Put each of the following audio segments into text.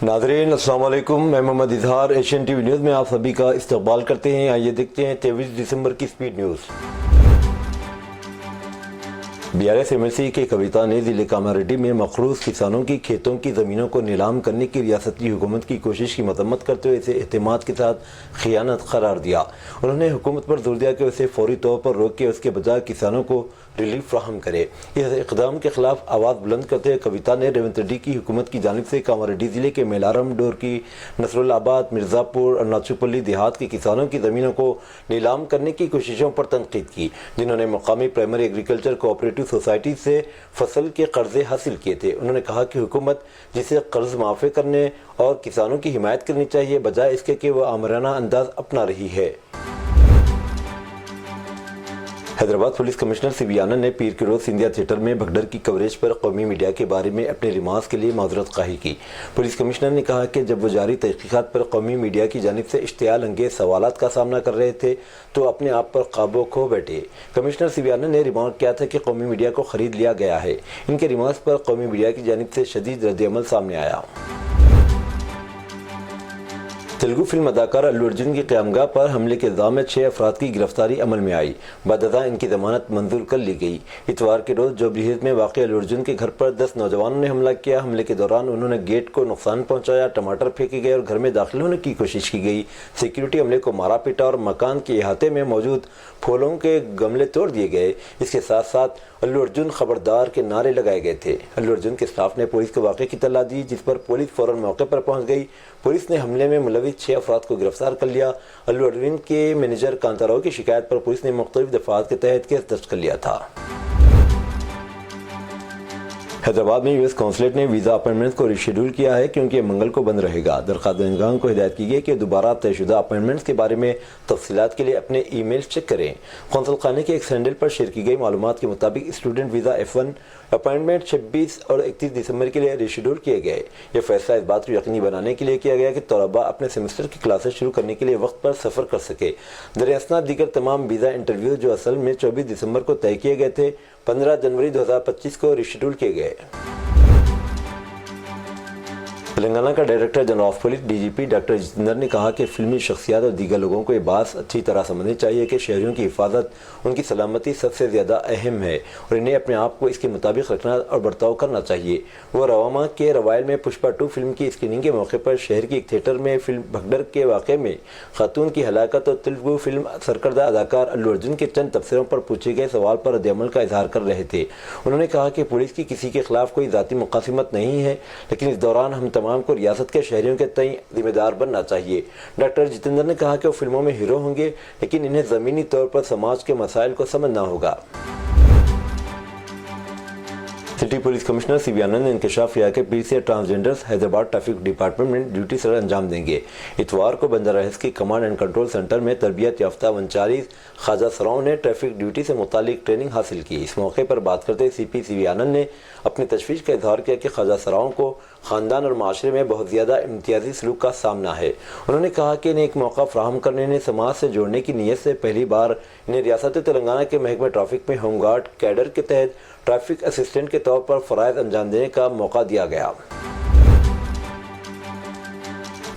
ناظرین السلام علیکم، میں محمد اظہار ایشین ٹی وی نیوز میں آپ سبھی کا استقبال کرتے ہیں۔ آئیے دیکھتے ہیں 23 دسمبر کی سپیڈ نیوز۔ BRS MLC کے کویتا نے ضلع کاماریڈی میں مقروض کسانوں کی کھیتوں کی زمینوں کو نیلام کرنے کی ریاستی حکومت کی کوشش کی مذمت کرتے ہوئے اسے اعتماد کے ساتھ خیانت قرار دیا۔ انہوں نے حکومت پر زور دیا کہ اسے فوری طور پر روک کے اس کے بجائے کسانوں کو ریلیف فراہم کرے۔ اس اقدام کے خلاف آواز بلند کرتے ہوئے کویتا نے ریونت ریڈی کی حکومت کی جانب سے کاماریڈی ضلع کے میلارم، ڈورکی، نصر آباد، مرزا پور اور ناچوپلی دیہات کے کسانوں کی زمینوں کو نیلام کرنے کی کوششوں پر تنقید کی، جنہوں نے مقامی پرائمری ایگریکلچر کوآپریٹو سوسائٹی سے فصل کے قرضے حاصل کیے تھے۔ انہوں نے کہا کہ حکومت جسے قرض معافی کرنے اور کسانوں کی حمایت کرنی چاہیے، بجائے اس کے کہ وہ آمرانہ انداز اپنا رہی ہے۔ حیدرآباد پولیس کمشنر سی وی آنند نے پیر کے روز سندھیا تھیٹر میں بھگدڑ کی کوریج پر قومی میڈیا کے بارے میں اپنے ریمارکس کے لیے معذرت خواہی کی۔ پولیس کمشنر نے کہا کہ جب وہ جاری تحقیقات پر قومی میڈیا کی جانب سے اشتعال انگیز سوالات کا سامنا کر رہے تھے تو اپنے آپ پر قابو کھو بیٹھے۔ کمشنر سی وی آنند نے ریمارک کیا تھا کہ قومی میڈیا کو خرید لیا گیا ہے۔ ان کے ریمارکس پر قومی میڈیا کی جانب سے شدید رد عمل سامنے آیا۔ تیلگو فلم اداکار الو ارجن کی قیامگاہ پر حملے کے الزام میں 6 افراد کی گرفتاری عمل میں آئی۔ بعد ازاں ان کی ضمانت منظور کر لی گئی۔ اتوار کے روز جوبلی ہلز میں واقع الو ارجن کے گھر پر 10 نوجوانوں نے حملہ کیا۔ حملے کے دوران انہوں نے گیٹ کو نقصان پہنچایا، ٹماٹر پھینکے گئے اور گھر میں داخل ہونے کی کوشش کی گئی۔ سیکیورٹی عملے کو مارا پیٹا اور مکان کے احاطے میں موجود پھولوں کے گملے توڑ دیے گئے۔ اس کے ساتھ ساتھ الو ارجن خبردار کے نعرے لگائے گئے تھے۔ الو ارجن کے اسٹاف نے پولیس کو واقعے کی اطلاع دی، جس پر پولیس فوراً موقع پر پہنچ گئی۔ پولیس نے حملے میں ملوث 6 افراد کو گرفتار کر لیا۔ الو ارجن کے مینیجر کانتا راؤ کی شکایت پر پولیس نے مختلف دفعات کے تحت کیس درج کر لیا تھا۔ حیدرآباد میں US قونصلیٹ نے ویزا اپائنٹمنٹس کو ریشیڈول کیا ہے کیونکہ یہ منگل کو بند رہے گا۔ درخواست دہندگان کو ہدایت کی گئی کہ دوبارہ طے شدہ اپائنٹمنٹس کے بارے میں تفصیلات کے لیے اپنے ای میل چیک کریں۔ قونصل خانے کے ایک ہینڈل پر شیئر کی گئی معلومات کے مطابق اسٹوڈنٹ ویزا F1 اپائنٹمنٹ 26 اور 31 دسمبر کے لیے ریشیڈول کیے گئے۔ یہ فیصلہ اس بات کو یقینی بنانے کے لیے کیا گیا کہ طلباء اپنے سیمسٹر کی کلاسز شروع کرنے کے لیے وقت پر سفر کر سکے۔ دراسنا دیگر تمام ویزا انٹرویو جو اصل میں 24 دسمبر کو طے کیے گئے تھے، 15 جنوری 2025 کو ریشیڈول کیے گئے۔ تلنگانہ کا director general of police DGP doctor Jitendra نے کہا کہ فلمی شخصیات اور دیگر لوگوں کو یہ بات اچھی طرح سمجھنی چاہیے کہ شہریوں کی حفاظت، ان کی سلامتی سب سے زیادہ اہم ہے اور انہیں اپنے آپ کو اس کے مطابق رکھنا اور برتاؤ کرنا چاہیے۔ وہ رواما کے روائل میں پشپا 2 فلم کی اسکریننگ کے موقع پر شہر کے ایک تھیٹر میں فلم بھگدڑ کے واقعے میں خاتون کی ہلاکت اور تیلگو فلم سرکردہ اداکار الو ارجن کے چند تبصروں پر پوچھے گئے سوال پر رد عمل کا اظہار کر رہے تھے۔ انہوں نے کہا کہ پولیس کی کسی کے خلاف کوئی ذاتی مقاصمت نہیں ہے، لیکن اس دوران ہم تمام کو ریاست کے شہریوں کے تئیں ذمہ دار بننا چاہیے۔ ڈاکٹر جتیندر نے کہا کہ وہ فلموں میں ہیرو ہوں گے، لیکن انہیں زمینی طور پر سماج کے مسائل کو سمجھنا ہوگا۔ سٹی پولیس کمشنر سی وی آنند نے انکشاف کیا کہ پیر سے ٹرانسجینڈرز حیدرآباد ٹریفک ڈپارٹمنٹ میں ڈیوٹی سر انجام دیں گے۔ اتوار کو بندرہ ہلز کی کمانڈ اینڈ کنٹرول سینٹر میں تربیت یافتہ 39 خواجہ سراؤں نے ٹریفک ڈیوٹی سے متعلق ٹریننگ حاصل کی۔ اس موقع پر بات کرتے ہوئے CP سی وی آنند نے اپنی تشویش کا اظہار کیا کہ خواجہ سراؤں کو خاندان اور معاشرے میں بہت زیادہ امتیازی سلوک کا سامنا ہے۔ انہوں نے کہا کہ انہیں ایک موقع فراہم کرنے نے سماج سے جوڑنے کی نیت سے پہلی بار انہیں ریاست تلنگانہ کے محکمہ ٹریفک میں ہوم گارڈ کیڈر کے تحت ٹریفک اسسٹنٹ کے طور پر فرائض انجام دینے کا موقع دیا گیا۔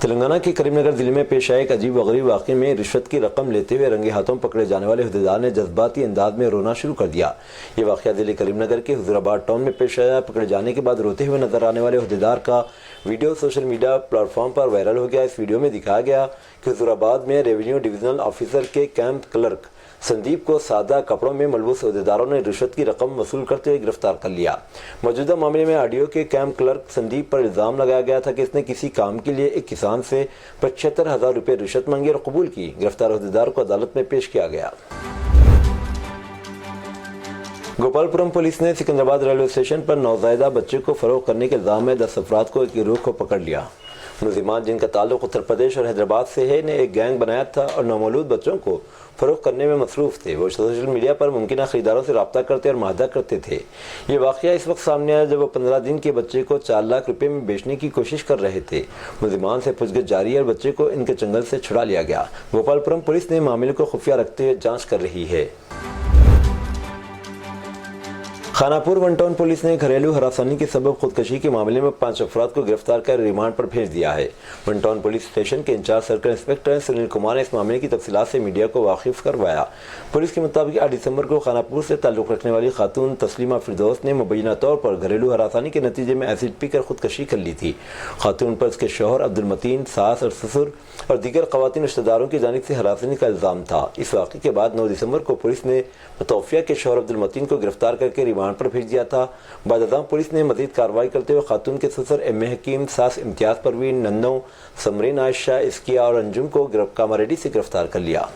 تلنگانہ کے کریم نگر ضلع میں پیش آئے ایک عجیب و غریب واقعے میں رشوت کی رقم لیتے ہوئے رنگے ہاتھوں پکڑے جانے والے عہدیدار نے جذباتی انداز میں رونا شروع کر دیا۔ یہ واقعہ ضلع کریم نگر کے حضور آباد ٹاؤن میں پیش آیا۔ پکڑے جانے کے بعد روتے ہوئے نظر آنے والے عہدیدار کا video social media platform پر وائرل ہو گیا۔ اس ویڈیو میں دکھایا گیا کہ حضور آباد میں ریونیو ڈویژنل آفیسر کے کیمپ کلرک سندیپ کو سادہ کپڑوں میں ملبوس عہدیداروں نے رشوت کی رقم وصول کرتے ہوئے گرفتار کر لیا۔ موجودہ معاملے میں آرڈیو کے کیمپ کلرک سندیپ پر الزام لگایا گیا تھا کہ اس نے کسی کام کے لیے ایک کسان سے 75,000 روپے رشوت مانگی اور قبول کی۔ گرفتار عہدیدار کو عدالت میں پیش کیا گیا۔ گوپال پورم پولیس نے سکندرآباد ریلوے اسٹیشن پر نوزائیدہ بچے کو فروخت کرنے کے الزام میں 10 افراد کو ایک گروہ کو پکڑ لیا۔ ملزمان جن کا تعلق اتر پردیش اور حیدرآباد سے ہے نے ایک گینگ بنایا تھا اور نومولود بچوں کو فروخت کرنے میں مصروف تھے۔ وہ سوشل میڈیا پر ممکنہ خریداروں سے رابطہ کرتے اور معاہدہ کرتے تھے۔ یہ واقعہ اس وقت سامنے آیا جب وہ 15 دن کے بچے کو 4 لاکھ روپے میں بیچنے کی کوشش کر رہے تھے۔ ملزمان سے پوچھ گچھ جاری ہے اور بچے کو ان کے چنگل سے چھڑا لیا گیا۔ گوپال پورم پولیس نے معاملے کو خفیہ رکھتے ہوئے جانچ کر رہی ہے۔ खानापुर वन टाउन पुलिस ने घरेलू हरासानी के सबब खुदकशी के मामले में 5 अफराद को गिरफ्तार कर रिमांड पर भेज दिया है। वन टाउन पुलिस स्टेशन के incharge circle inspector Sunil Kumar ने इस मामले की तफसीलात से मीडिया को वाकिफ करवाया। पुलिस के मुताबिक 8 दिसंबर को खानापुर से ताल्लुक रखने वाली खातून तस्लीमा फिरदौस ने मुबैना तौर पर घरेलू हरासानी के नतीजे में एसिड पीकर खुदकशी कर ली थी। खातून पर उसके शौहर अब्दुल मतीन, सास और ससुर और दीगर खवातीन रिश्तेदारों की जानिब से हरासनी का इल्जाम था। इस वाक़े के बाद 9 दिसंबर को पुलिस ने मुतवफ़िया के शौहर अब्दुल मतीन को गिरफ्तार करके रिमांड पर भेज दिया था। बाद पुलिस ने मजीद कार्रवाई करते हुए खातून के ससुर एम ए हकीम, सास इम्तियाज परवीन, नन्नो, समरीन आयशा, इस्किया और अंजुम को कामारेड्डी से गिरफ्तार कर लिया।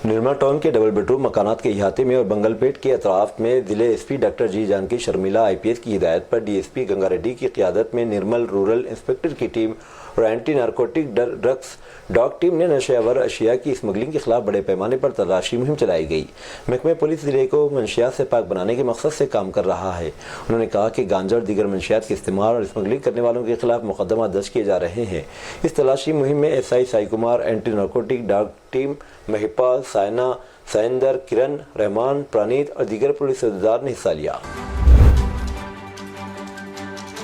निर्मला टाउन के डबल बेडरूम मकानात के इहाते में और बंगलपेट के अतराफ में जिले एसपी डॉक्टर जी जानकी शर्मिला IPS की हिदायत पर डीएसपी गंगा रेड्डी की क़ियादत में निर्मल रूरल इंस्पेक्टर की टीम और anti narcotic drugs dog team ने नशेआवर अशिया की स्मगलिंग के खिलाफ बड़े पैमाने पर तलाशी मुहिम चलाई गई। महकमे पुलिस जिले को मंशियात से पाक बनाने के मकसद से काम कर रहा है। उन्होंने कहा कि गांजा और दीगर मंशियात के इस्तेमाल और स्मगलिंग करने वालों के खिलाफ मुकदमा दर्ज किए जा रहे हैं। इस तलाशी मुहिम में SI Sai Kumar, anti narcotic dog team Mahipal, Saina, Sainder, Kiran, Rahman, Praneeth और दीगर पुलिस अहदेदार ने हिस्सा लिया।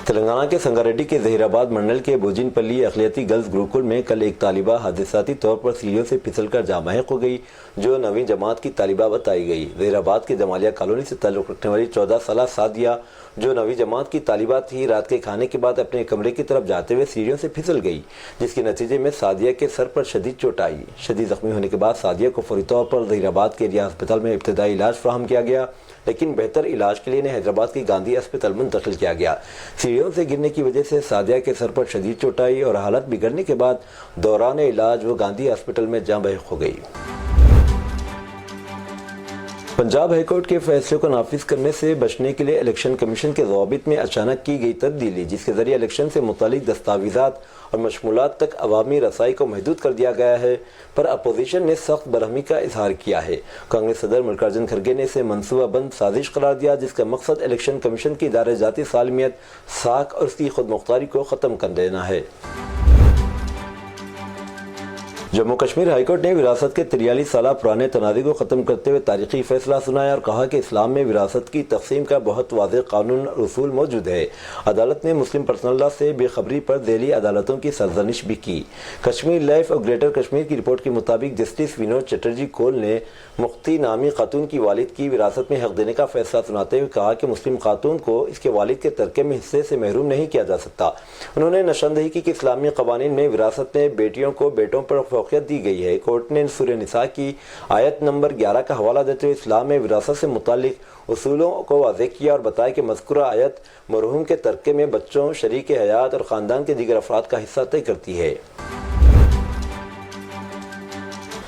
तेलंगाना के संगारेड्डी के जहीराबाद मंडल के बोजिनपल्ली अखिलियती गर्ल्स गुरुकुल में कल एक तालिबा हादसाती तौर पर सीढ़ियों से फिसलकर जाँ बहक हो गई, जो 9वीं जमात की तालिबा बताई गई। जहीराबाद के जमालिया कॉलोनी से ताल्लुक़ रखने वाली 14 साला सादिया, जो 9वीं जमात की तालिबा थी, रात के खाने के बाद अपने कमरे की तरफ जाते हुए सीढ़ियों से फिसल गई, जिसके नतीजे में सादिया के सर पर शदीद चोट आई। शदीद जख्मी होने के बाद सादिया को फौरी तौर पर जहीराबाद के एरिया अस्पताल में इब्तदाई इलाज फराहम किया गया, लेकिन बेहतर इलाज के लिए इन्हें हैदराबाद की गांधी अस्पताल मुंतकिल किया गया। सीढ़ियों से गिरने की वजह से सादिया के सर पर शदीद चोट आई और हालत बिगड़ने के बाद दौरान इलाज वो गांधी अस्पताल में जाँ बहक हो गई। पंजाब हाईकोर्ट के फैसले को नाफिज करने से बचने के लिए इलेक्शन कमीशन के ज़वाबित में अचानक की गई तब्दीली, जिसके जरिए इलेक्शन से मुतालिक दस्तावेज़ात और मशमूलात तक अवामी रसाई को महदूद कर दिया गया है, पर अपोजिशन ने सख्त बरहमी का इजहार किया है। कांग्रेस सदर मल्लिकार्जुन खड़गे ने इसे मनसूबाबंद साजिश करार दिया, जिसका मकसद इलेक्शन कमीशन की इदारे जाती सालमियत, साख और उसकी खुद मुख्तारी को ख़त्म कर देना है। जम्मू कश्मीर हाईकोर्ट ने विरासत के 43 साल पुराने तनाज़े को ख़त्म करते हुए तारीखी फैसला सुनाया और कहा कि इस्लाम में विरासत की तकसीम का बहुत वाज़ेह कानून और उसूल मौजूद है। अदालत ने मुस्लिम पर्सनल लॉ से बेखबरी पर दिल्ली अदालतों की सरजनिश भी की। कश्मीर लाइफ और ग्रेटर कश्मीर की रिपोर्ट के मुताबिक जस्टिस विनोद चटर्जी कोल ने मुख्ती नामी खातून की वालिद की विरासत में हक देने का फैसला सुनाते हुए कहा कि मुस्लिम खातून को इसके वालिद के तरके में हिस्से से महरूम नहीं किया जा सकता। उन्होंने निशानदेही की कि इस्लामी क़वानीन में विरासत में बेटियों को बेटों पर फौक़ियत दी गई है। कोर्ट ने सूरह निसा की आयत नंबर 11 का हवाला देते हुए इस्लाम में विरासत से मुतालिक उसूलों को वाज़ेह किया और बताया कि मज़कूरा आयत मरहूम के तरके में बच्चों, शरीक हयात और ख़ानदान के दीगर अफराद का हिस्सा तय करती है।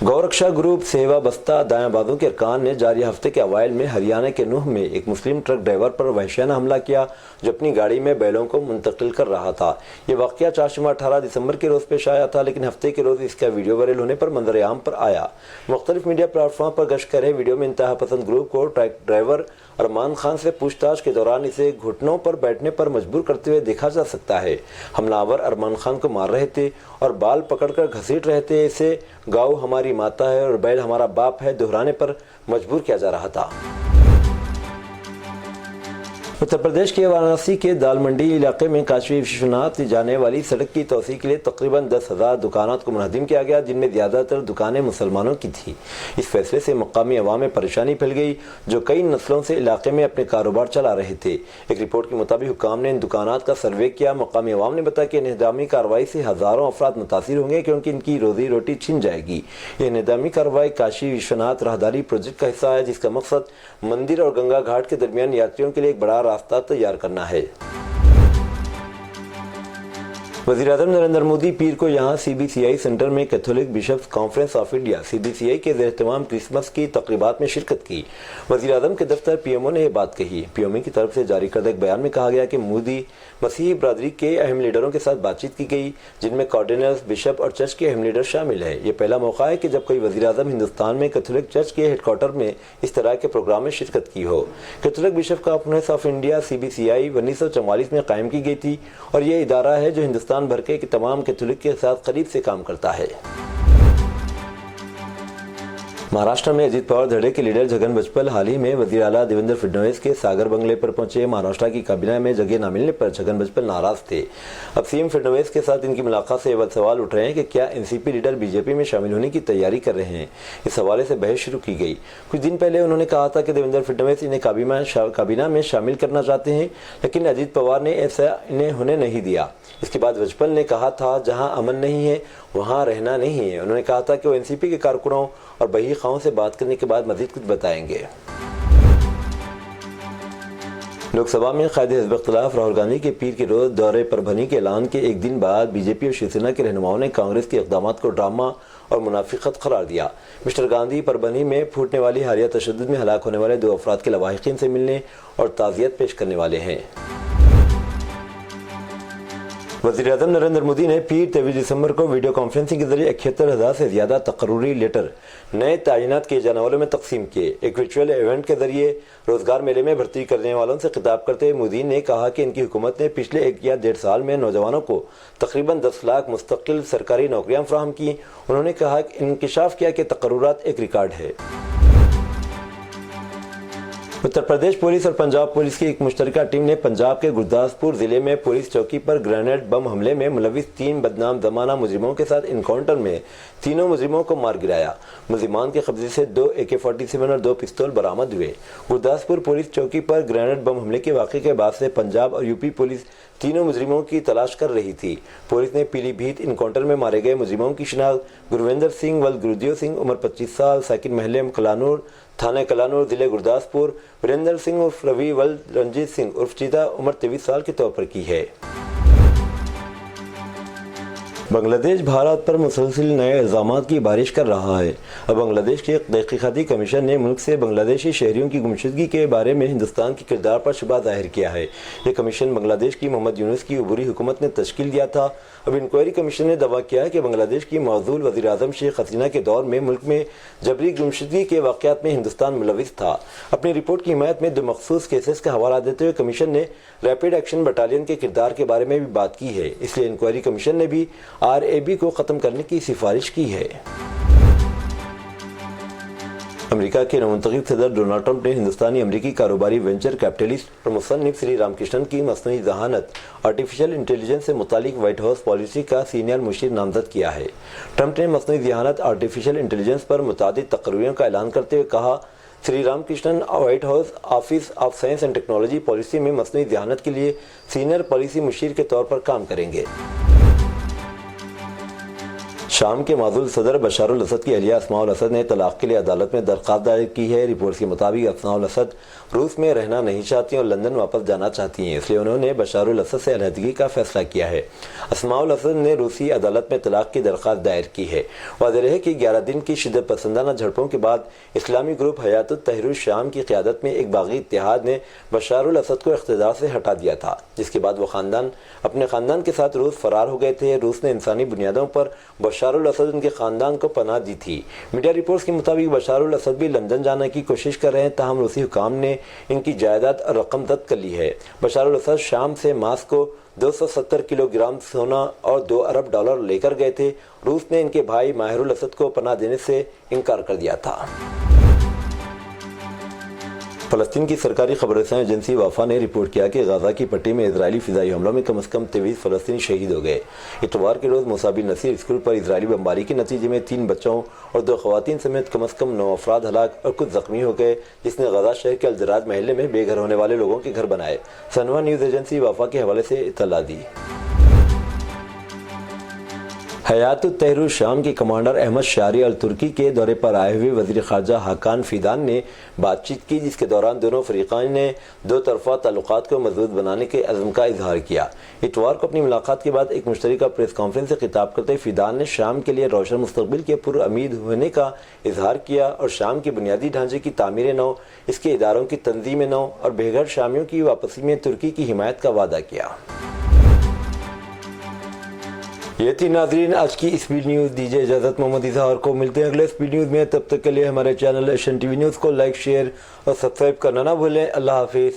गौरक्षा ग्रुप सेवा बस्ता दायाबाजों के अरकान ने जारी हफ्ते के अवाइल में हरियाणा के नूह में एक मुस्लिम ट्रक ड्राइवर पर वहशियाना हमला किया, जो अपनी गाड़ी में बैलों को मुंतकिल कर रहा था। ये वाक़या 18 दिसंबर के रोज़ पेश आया था, लेकिन हफ्ते के रोज़ इसका वीडियो वायरल होने पर मंजर आम पर आया। मुख्तलिफ मीडिया प्लेटफॉर्म पर गश्त कर रहे वीडियो में इंतहा पसंद ग्रुप को ट्रक ड्राइवर अरमान खान से पूछताछ के दौरान इसे घुटनों पर बैठने पर मजबूर करते हुए देखा जा सकता है। हमलावर अरमान खान को मार रहे थे और बाल पकड़कर घसीट रहे थे। इसे गाँव हमारी माता है और बैल हमारा बाप है दोहराने पर मजबूर किया जा रहा था। उत्तर प्रदेश के वाराणसी के दाल मंडी इलाके में काशी विश्वनाथ जाने वाली सड़क की तोसी के लिए तकरीबन 10,000 दुकानात को मुनहदिम किया गया, जिनमें ज़्यादातर दुकानें मुसलमानों की थी। इस फैसले से मकामी अवाम में परेशानी फैल गई, जो कई नस्लों से इलाके में अपने कारोबार चला रहे थे। एक रिपोर्ट के मुताबिक हुक्काम ने इन दुकानात का सर्वे किया। मकामी अवाम ने बताया कि निज़ामी कार्रवाई से हज़ारों अफराद मुतासिर होंगे, क्योंकि इनकी रोजी रोटी छिन जाएगी। यह निज़ामी कार्रवाई काशी विश्वनाथ राहदारी प्रोजेक्ट का हिस्सा है, जिसका मकसद मंदिर और गंगा घाट के दरमियान यात्रियों के लिए एक बड़ा रास्ता तैयार करना है। वज़ीर-ए-आज़म नरेंद्र मोदी पीर को यहाँ CBCI सेंटर में Catholic bishops conference of India CBCI के ज़ेर-ए-एहतमाम क्रिसमस की तक़रीबात में शिरकत की। वज़ीर-ए-आज़म के दफ्तर PMO ने यह बात कही। PMO की तरफ से जारी करदा एक बयान में कहा गया कि मोदी मसीही बरादरी के अहम लीडरों के साथ बातचीत की गई, जिनमें कार्डिनल्स, बिशप और चर्च के अहम लीडर शामिल हैं। ये पहला मौका है कि जब कोई वज़ीर-ए-आज़म हिंदुस्तान में कैथोलिक चर्च के हेडक्वार्टर में इस तरह के प्रोग्राम में शिरकत की हो। Catholic bishop conference of India CBCI 1944 में कायम की गई थी और यह इदारा है जो हिंदुस्तान भर के तमाम कैथोलिक के साथ करीब से काम करता है। महाराष्ट्र में अजीत पवार धड़े के लीडर छगन भुजबल हाल ही में वजीर आला देवेंद्र फडणवीस के सागर बंगले पर पहुंचे। महाराष्ट्र की काबीना में जगह न मिलने पर छगन भुजबल नाराज थे। अब सीएम फडणवीस के साथ इनकी मुलाकात से ये सवाल उठ रहे हैं कि क्या एनसीपी लीडर बीजेपी में शामिल होने की तैयारी कर रहे हैं। इस हवाले से बहस शुरू की गई। कुछ दिन पहले उन्होंने कहा था कि देवेंद्र फडणवीस इन्हें काबीना में शामिल करना चाहते हैं, लेकिन अजीत पवार ने ऐसा इन्हें होने नहीं दिया। इसके बाद भुजबल ने कहा था जहां अमन नहीं है वहां रहना नहीं है। उन्होंने कहा था कि वो एनसीपी के कारकुनों और बही खाओं से बात करने के बाद मजीद कुछ बताएंगे। लोकसभा में कायदे हिज़्ब इख्तिलाफ राहुल गांधी के पीर के रोज दौरे परभनी के ऐलान के एक दिन बाद बीजेपी और शिवसेना के रहनुमाओं ने कांग्रेस के इक़दाम को ड्रामा और मुनाफिकत करार दिया। मिस्टर गांधी परभनी में फूटने वाली हालिया तशद्दुद में हलाक होने वाले 2 अफराद के लवाहिकीन से मिलने और ताज़ियत पेश करने वाले हैं। वज़ीर-ए-आज़म नरेंद्र मोदी ने पीर 23 दिसंबर को वीडियो कॉन्फ्रेंसिंग के जरिए 71,000 से ज़्यादा तकर्रुरी लेटर नए तैनात किए जाने वालों में तकसीम किए। एक वर्चुअल इवेंट के जरिए रोजगार मेले में भर्ती करने वालों से खिताब करते हुए मोदी ने कहा कि इनकी हुकूमत ने पिछले 1 या 1.5 साल में नौजवानों को तकरीबन 10 लाख मुस्तकिल सरकारी नौकरियां फराहम की। उन्होंने कहा कि इंकिशाफ किया कि तकर्रुरात एक रिकॉर्ड है। उत्तर प्रदेश पुलिस और पंजाब पुलिस की एक मुश्तरका टीम ने पंजाब के गुरदासपुर जिले में पुलिस चौकी पर ग्रेनेड बम हमले में मुलविस 3 बदनाम जमाना मुजरिमों के साथ इनकाउंटर में तीनों मुजरिमों को मार गिराया। मुलजिमान के कब्जे से 2 AK-47 और 2 पिस्तौल बरामद हुए। गुरदासपुर पुलिस चौकी पर ग्रेनेड बम हमले के वाक़े के बाद से पंजाब और यूपी पुलिस तीनों मुजरिमों की तलाश कर रही थी। पुलिस ने पीलीभीत इनकाउंटर में मारे गए मुजरिमों की शिनाख्त गुरविंदर सिंह वल्द गुरुदेव सिंह उम्र 25 साल साकिन महल कलानूर थाना कलानूर जिले गुरदासपुर, वीरेंद्र सिंह उर्फ रवि वल्द रंजीत सिंह उर्फ चीता उम्र 23 साल के तौर पर की है। बांग्लादेश भारत पर मुसलसल नए इल्ज़ामात की बारिश कर रहा है। अब बांग्लादेश के तहक़ीक़ाती कमीशन ने मुल्क से बांग्लादेशी शहरियों की गुमशुदगी के बारे में हिंदुस्तान के किरदार पर शुबा ज़ाहिर किया है। ये कमीशन बांग्लादेश की मोहम्मद यूनुस की अबूरी हुकूमत ने तश्कील दिया था। अब इंक्वायरी कमीशन ने दावा किया है कि बांग्लादेश की मौजूद वज़ीर आज़म शेख हसीना के दौर में मुल्क में जबरी गुमशुदगी के वाक़यात में हिंदुस्तान मुलविस था। अपनी रिपोर्ट की हिमायत में 2 मखसूस केसेस का हवाला देते हुए कमीशन ने रैपिड एक्शन बटालियन के किरदार के बारे में भी बात की है। इसलिए इंक्वायरी कमीशन ने भी RAB को ख़त्म करने की सिफारिश की है। अमेरिका के नवमुंतखब सदर डोनाल्ड ट्रंप ने हिंदुस्तानी अमेरिकी कारोबारी वेंचर कैपिटलिस्ट और मुसन्निफ श्री रामकृष्णन की मसनूई ज़हानत आर्टिफिशियल इंटेलिजेंस से मुतालिक व्हाइट हाउस पॉलिसी का सीनियर मुशीर नामजद किया है। ट्रंप ने मसनूई ज़हानत आर्टिफिशियल इंटेलिजेंस पर मुतादिद तकरीरों का ऐलान करते हुए कहा, Shri Ramakrishnan white house office of science and technology policy में मसनूई ज़हानत के लिए सीनियर पॉलिसी मुशीर के तौर पर काम करेंगे। शाम के माजूल सदर बशारुल असद की अहलिया अस्माउल असद ने तलाक के लिए अदालत में दरख्वास्त दायर की है। रिपोर्ट्स के मुताबिक अस्माउल असद रूस में रहना नहीं चाहती और लंदन वापस जाना चाहती हैं, इसलिए उन्होंने बशारुल असद से अलहदगी का फैसला किया है। अस्माउल असद ने रूसी अदालत में तलाक की दरख्वास्त दायर की है। वाज़ेह है कि 11 दिन की शिद्दत पसंदाना झड़पों के बाद इस्लामी ग्रुप हयातुत तहरीर शाम की क़यादत में एक बागी इत्तेहाद ने बशारुल असद को इख्तियार से हटा दिया था, जिसके बाद वो अपने ख़ानदान के साथ रूस फरार हो गए थे। रूस ने इंसानी बुनियादों पर बशारुल असद उनके ख़ानदान को पनाह दी थी। मीडिया रिपोर्ट्स के मुताबिक बशारुल असद भी लंदन जाने की कोशिश कर रहे हैं, ताहम रूसी हुकाम ने इनकी जायदाद और रकम जब्त कर ली है। बशारुल असद शाम से मास्को 270 किलोग्राम सोना और $2 अरब लेकर गए थे। रूस ने इनके भाई माहिरुल असद को पनाह देने से इनकार कर दिया था। फ़लस्तीन की सरकारी खबररसां एजेंसी वाफा ने रिपोर्ट किया कि गाज़ा की पट्टी में इजरायली फ़िज़ाई हमलों में कम से कम 23 फ़लस्तीनी शहीद हो गए। इतवार के रोज़ मुसाबी नसीर स्कूल पर इजरायली बमबारी के नतीजे में 3 बच्चों और 2 ख़वातीन समेत कम से कम 9 अफराद हलाक और कुछ ज़ख्मी हो गए, जिसने गाज़ा शहर के अलजराज महल्ले में बेघर होने वाले लोगों के घर बनाए। सनवा न्यूज़ एजेंसी वाफा के हवाले से इत्तला दी। हयातुत तहरीर शाम के कमांडर अहमद शारी अल तुर्की के दौरे पर आए हुए वज़ीर ख़ारजा हाकान फ़िदान ने बातचीत की, जिसके दौरान दोनों फ़रीक़ाइन ने 2 तरफ़ा ताल्लुक़ात को मज़बूत बनाने के अज़्म का इजहार किया। इतवार को अपनी मुलाकात के बाद एक मुश्तरका प्रेस कॉन्फ्रेंस से खिताब करते फ़िदान ने शाम के लिए रोशन मुस्तक़बिल के पुरउम्मीद होने का इजहार किया और शाम के बुनियादी ढांचे की तामीर नौ, इसके इदारों की तंजीम नौ और बेघर शामियों की वापसी में तुर्की की हिमायत का वादा किया। ये थी नाज़रीन आज की स्पीड न्यूज़। दीजिए इजाज़त मोहम्मद इजहार को। मिलते हैं अगले स्पीड न्यूज़ में। तब तक के लिए हमारे चैनल एशियन टीवी न्यूज़ को लाइक, शेयर और सब्सक्राइब करना ना भूलें। अल्लाह हाफिज़।